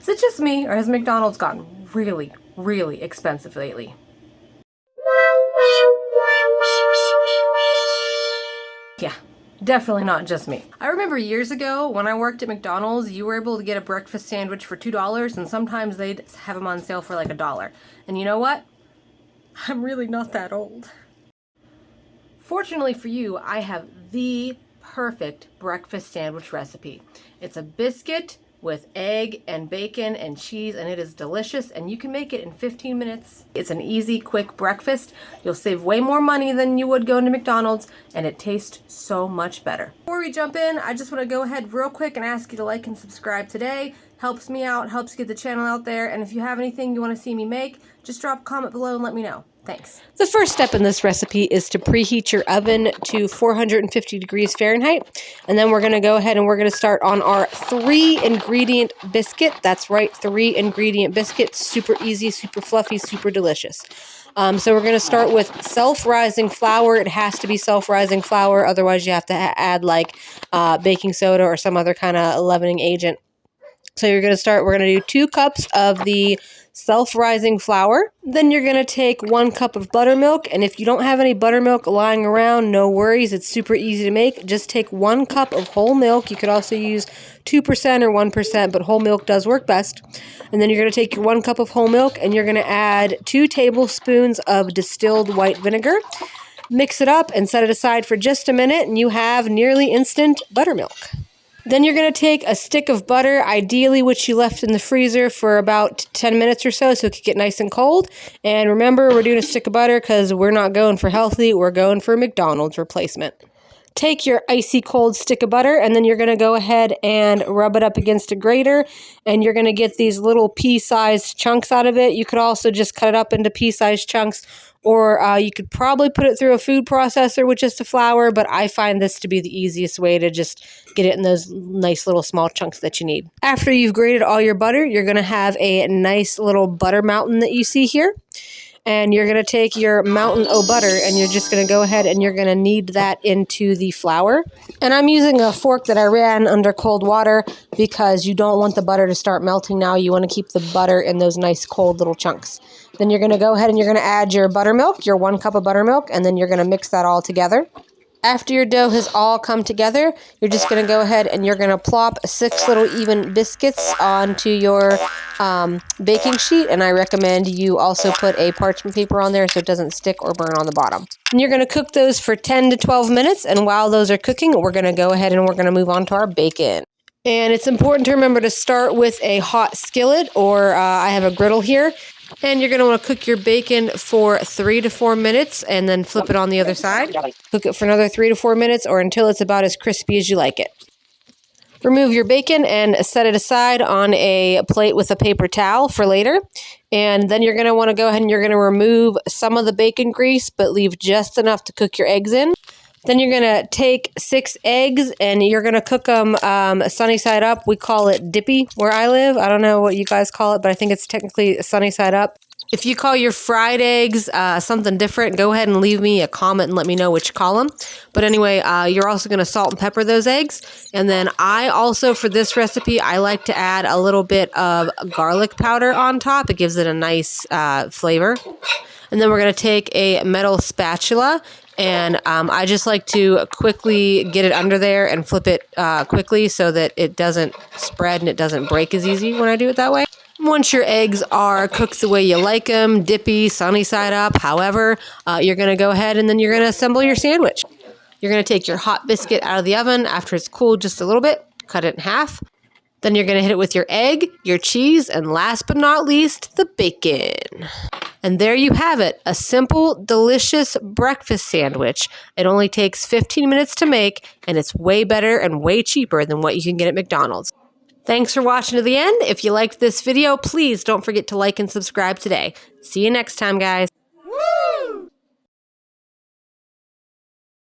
Is it just me, or has McDonald's gotten really, really expensive lately? Yeah, definitely not just me. I remember years ago when I worked at McDonald's, you were able to get a breakfast sandwich for $2, and sometimes they'd have them on sale for like $1. And you know what? I'm really not that old. Fortunately for you, I have the perfect breakfast sandwich recipe. It's a biscuit with egg and bacon and cheese, and it is delicious, and you can make it in 15 minutes. It's an easy, quick breakfast. You'll save way more money than you would going to McDonald's, and it tastes so much better. Before we jump in, I just want to go ahead real quick and ask you to like and subscribe today. Helps me out, helps get the channel out there, and if you have anything you want to see me make, just drop a comment below and let me know. Thanks. The first step in this recipe is to preheat your oven to 450 degrees Fahrenheit. And then we're going to go ahead and we're going to start on our 3-ingredient biscuit. That's right, 3-ingredient biscuit. Super easy, super fluffy, super delicious. So we're going to start with self-rising flour. It has to be self-rising flour. Otherwise, you have to add like baking soda or some other kind of leavening agent. So we're going to do 2 cups of the self-rising flour. Then you're going to take 1 cup of buttermilk. And if you don't have any buttermilk lying around, no worries. It's super easy to make. Just take 1 cup of whole milk. You could also use 2% or 1%, but whole milk does work best. And then you're going to take your 1 cup of whole milk and you're going to add 2 tablespoons of distilled white vinegar. Mix it up and set it aside for just a minute, and you have nearly instant buttermilk. Then you're going to take a stick of butter, ideally which you left in the freezer for about 10 minutes or so it could get nice and cold. And remember, we're doing a stick of butter because we're not going for healthy, we're going for McDonald's replacement. Take your icy cold stick of butter, and then you're going to go ahead and rub it up against a grater, and you're going to get these little pea-sized chunks out of it. You could also just cut it up into pea-sized chunks, or you could probably put it through a food processor with just the flour, but I find this to be the easiest way to just get it in those nice little small chunks that you need. After you've grated all your butter, you're going to have a nice little butter mountain that you see here. And you're going to take your mountain o' butter and you're just going to go ahead and you're going to knead that into the flour. And I'm using a fork that I ran under cold water because you don't want the butter to start melting now. You want to keep the butter in those nice cold little chunks. Then you're going to go ahead and you're going to add your buttermilk, your 1 cup of buttermilk, and then you're going to mix that all together. After your dough has all come together, you're just going to go ahead and you're going to plop 6 little even biscuits onto your baking sheet. And I recommend you also put a parchment paper on there so it doesn't stick or burn on the bottom. And you're going to cook those for 10 to 12 minutes. And while those are cooking, we're going to go ahead and we're going to move on to our bacon. And it's important to remember to start with a hot skillet, or I have a griddle here. And you're going to want to cook your bacon for 3 to 4 minutes and then flip it on the other side. Cook it for another 3 to 4 minutes or until it's about as crispy as you like it. Remove your bacon and set it aside on a plate with a paper towel for later. And then you're going to want to go ahead and you're going to remove some of the bacon grease, but leave just enough to cook your eggs in. Then you're going to take 6 eggs and you're going to cook them sunny side up. We call it dippy where I live. I don't know what you guys call it, but I think it's technically sunny side up. If you call your fried eggs something different, go ahead and leave me a comment and let me know which you call them. But anyway, you're also going to salt and pepper those eggs. And then I also, for this recipe, I like to add a little bit of garlic powder on top. It gives it a nice flavor. And then we're going to take a metal spatula. And I just like to quickly get it under there and flip it quickly so that it doesn't spread and it doesn't break as easy when I do it that way. Once your eggs are cooked the way you like them, dippy, sunny side up, however, you're going to go ahead and then you're going to assemble your sandwich. You're going to take your hot biscuit out of the oven after it's cooled just a little bit, cut it in half. Then you're going to hit it with your egg, your cheese, and last but not least, the bacon. And there you have it, a simple, delicious breakfast sandwich. It only takes 15 minutes to make, and it's way better and way cheaper than what you can get at McDonald's. Thanks for watching to the end. If you liked this video, please don't forget to like and subscribe today. See you next time, guys.